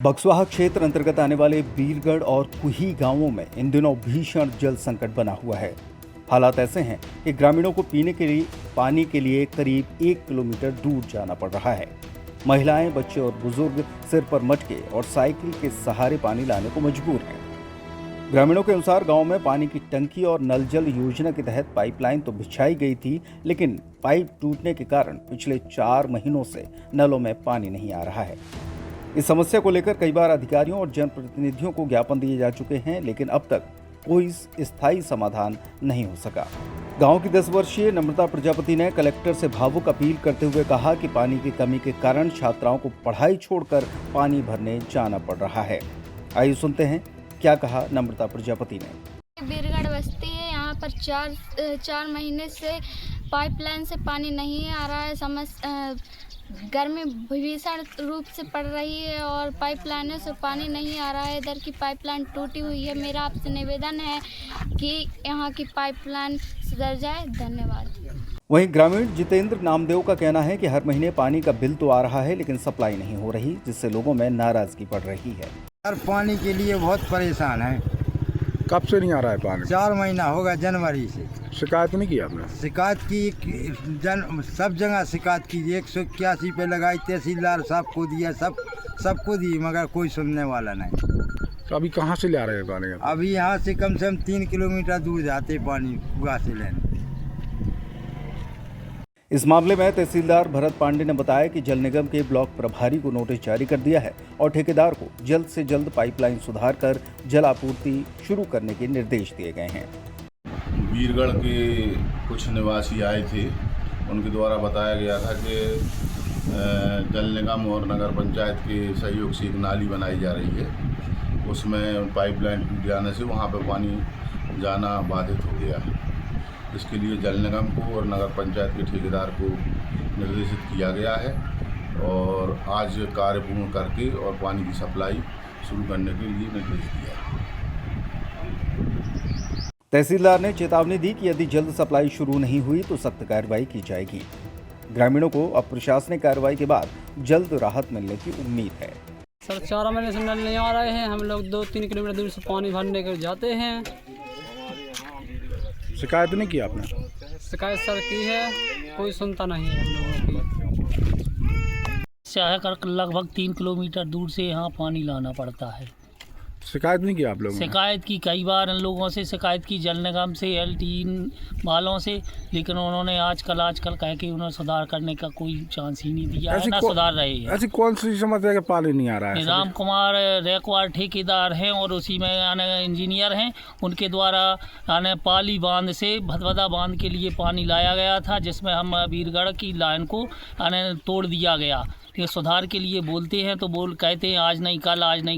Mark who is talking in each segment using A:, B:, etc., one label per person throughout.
A: बक्सवाहा क्षेत्र अंतर्गत आने वाले बीरगढ़ और कुही गांवों में इन दिनों भीषण जल संकट बना हुआ है। हालात ऐसे हैं कि ग्रामीणों को पीने के लिए पानी के लिए करीब 1 किलोमीटर दूर जाना पड़ रहा है। महिलाएं, बच्चे और बुजुर्ग सिर पर मटके और साइकिल के सहारे पानी लाने को मजबूर हैं। ग्रामीणों के अनुसार गांव में पानी की टंकी और नल जल योजना के तहत पाइपलाइन तो बिछाई गई थी, लेकिन पाइप टूटने के कारण पिछले 4 महीनों से नलों में पानी नहीं आ रहा है। इस समस्या को लेकर कई बार अधिकारियों और जनप्रतिनिधियों को ज्ञापन दिए जा चुके हैं, लेकिन अब तक कोई स्थायी समाधान नहीं हो सका। गांव की 10 वर्षीय नम्रता प्रजापति ने कलेक्टर से भावुक अपील करते हुए कहा कि पानी की कमी के कारण छात्राओं को पढ़ाई छोड़कर पानी भरने जाना पड़ रहा है। आइए सुनते हैं क्या कहा नम्रता प्रजापति ने।
B: बीरगढ़ बस्ती है, यहाँ पर 4 महीने से पाइपलाइन से पानी नहीं आ रहा है। गर्मी भीषण रूप से पड़ रही है और पाइपलाइनों से पानी नहीं आ रहा है। इधर की पाइपलाइन टूटी हुई है। मेरा आपसे निवेदन है कि यहाँ की पाइपलाइन सुधर जाए। धन्यवाद।
A: वहीं ग्रामीण जितेंद्र नामदेव का कहना है कि हर महीने पानी का बिल तो आ रहा है, लेकिन सप्लाई नहीं हो रही, जिससे लोगों में नाराजगी बढ़ रही है।
C: पानी के लिए बहुत परेशान है।
D: कब से नहीं आ रहा है पानी?
C: 4 महीना होगा, जनवरी से।
D: शिकायत नहीं की आपने?
C: शिकायत की, सब जगह शिकायत की। 181 पे लगाई, तहसीलदार साहब को दिया, सबको दी, मगर कोई सुनने वाला नहीं।
D: तो अभी कहाँ से ले आ रहे हैं पानी?
C: अभी यहाँ से कम से कम 3 किलोमीटर दूर जाते पानी कुआ से लेने।
A: इस मामले में तहसीलदार भरत पांडे ने बताया कि जल निगम के ब्लॉक प्रभारी को नोटिस जारी कर दिया है और ठेकेदार को जल्द से जल्द पाइपलाइन सुधार कर जल आपूर्ति शुरू करने के निर्देश दिए गए हैं।
E: बीरगढ़ के कुछ निवासी आए थे, उनके द्वारा बताया गया था कि जल निगम और नगर पंचायत के सहयोग से एक नाली बनाई जा रही है। उसमें पाइपलाइन टूट जाने से वहाँ पर पानी जाना बाधित हो गया है। इसके लिए जल निगम को और नगर पंचायत के ठेकेदार को निर्देशित किया गया है और आज कार्य पूर्ण करके और पानी की सप्लाई शुरू करने के लिए निर्देश दिया है।
A: तहसीलदार ने चेतावनी दी कि यदि जल्द सप्लाई शुरू नहीं हुई तो सख्त कार्रवाई की जाएगी। ग्रामीणों को अब प्रशासनिक कार्रवाई के बाद जल्द राहत मिलने की उम्मीद है।
F: सर 4 महीने से नल नहीं आ रहे हैं। हम लोग 2-3 किलोमीटर दूर से पानी भरने के जाते हैं।
D: शिकायत नहीं की आपने?
F: शिकायत सर की है, कोई सुनता नहीं है हम लोगों की।
G: शहर कर लगभग 3 किलोमीटर दूर से यहाँ पानी लाना पड़ता है।
D: शिकायत नहीं की आप लोगों ने?
G: शिकायत की कई बार इन लोगों से शिकायत की, जल निगम से, LTN वालों से, लेकिन उन्होंने आजकल कह के उन्हें सुधार करने का कोई चांस ही नहीं दिया है, ना सुधार रहे हैं।
D: ऐसी कौन सी समस्या है कि पानी नहीं आ रहा है?
G: राम कुमार रेकवार ठेकेदार हैं और उसी में इंजीनियर हैं। उनके द्वारा पाली बांध से भदभदा बांध के लिए पानी लाया गया था, जिसमें हम बीरगढ़ की लाइन को तोड़ दिया गया। ये सुधार के लिए बोलते हैं तो कहते हैं आज नहीं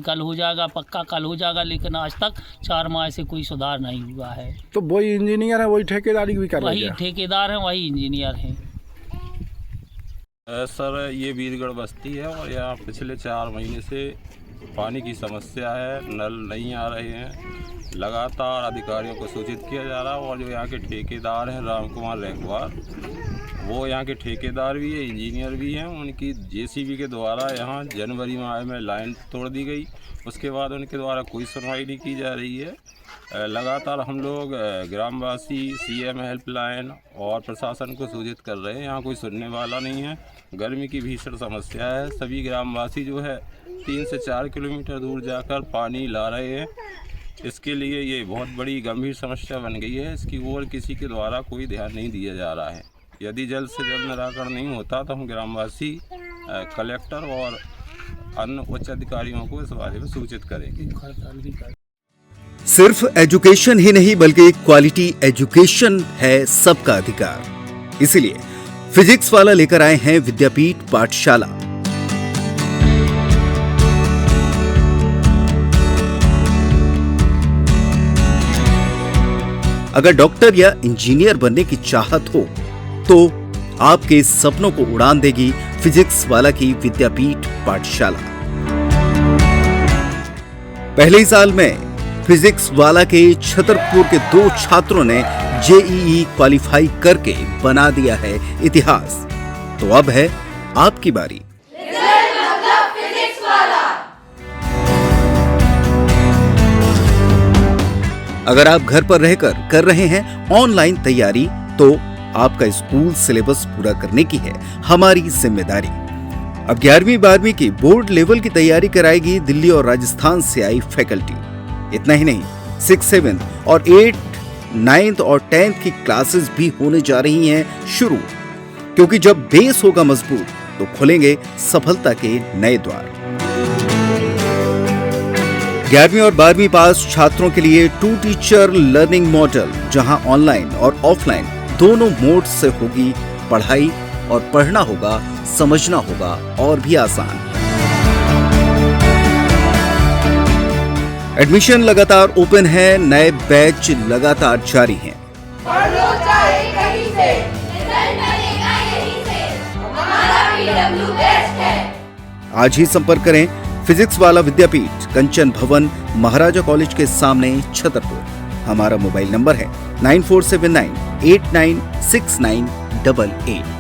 G: कल हो जाएगा, पक्का कल हो जाएगा, लेकिन आज तक 4 माह से कोई सुधार नहीं हुआ है।
D: तो वही इंजीनियर है, वही ठेकेदारी भी कर रहे हैं?
G: वही ठेकेदार हैं, वही इंजीनियर हैं।
H: सर ये बीरगढ़ बस्ती है और यहाँ पिछले 4 महीने से पानी की समस्या है। नल नहीं आ रहे हैं। लगातार अधिकारियों को सूचित किया जा रहा है और जो यहाँ के ठेकेदार हैं राम कुमार रेकवार, वो यहाँ के ठेकेदार भी है, इंजीनियर भी हैं। उनकी JCB के द्वारा यहाँ जनवरी माह में लाइन तोड़ दी गई। उसके बाद उनके द्वारा कोई सुनवाई नहीं की जा रही है। लगातार हम लोग ग्रामवासी, CM हेल्पलाइन और प्रशासन को सूचित कर रहे हैं, यहाँ कोई सुनने वाला नहीं है। गर्मी की भीषण समस्या है। सभी ग्रामवासी जो है 3 से 4 किलोमीटर दूर जाकर पानी ला रहे हैं। इसके लिए ये बहुत बड़ी गंभीर समस्या बन गई है। इसकी ओर किसी के द्वारा कोई ध्यान नहीं दिया जा रहा है। यदि जल्द से जल्द निराकरण नहीं होता तो हम ग्रामवासी कलेक्टर और अन्य उच्च अधिकारियों को इस बारे में सूचित करेंगे।
A: सिर्फ एजुकेशन ही नहीं बल्कि क्वालिटी एजुकेशन है सबका अधिकार। इसीलिए फिजिक्स वाला लेकर आए हैं विद्यापीठ पाठशाला। अगर डॉक्टर या इंजीनियर बनने की चाहत हो तो आपके सपनों को उड़ान देगी फिजिक्स वाला की विद्यापीठ पाठशाला। पहले ही साल में फिजिक्स वाला के छतरपुर के 2 छात्रों ने JEE क्वालिफाई करके बना दिया है इतिहास। तो अब है आपकी बारी। अगर आप घर पर रहकर कर रहे हैं ऑनलाइन तैयारी तो आपका स्कूल सिलेबस पूरा करने की है हमारी जिम्मेदारी। अब 11वीं 12वीं की बोर्ड लेवल की तैयारी कराएगी दिल्ली और राजस्थान से आई फैकल्टी। इतना ही नहीं, 6, 7 और 8, 9th और 10th की क्लासेस भी होने जा रही हैं शुरू, क्योंकि जब बेस होगा मजबूत तो खुलेंगे सफलता के नए द्वार। 11वीं और 12वीं पास छात्रों के लिए 2 टीचर लर्निंग मॉडल, जहां ऑनलाइन और ऑफलाइन दोनों मोड से होगी पढ़ाई और पढ़ना होगा, समझना होगा और भी आसान। एडमिशन लगातार ओपन है, नए बैच लगातार जारी हैं।
I: पढ़ लो चाहे कहीं से, रिजल्ट बनेगा यहीं से, हमारा PW बेस्ट है।
A: आज ही संपर्क करें फिजिक्स वाला विद्यापीठ, कंचन भवन, महाराजा कॉलेज के सामने, छतरपुर। हमारा मोबाइल नंबर है 9479 896988।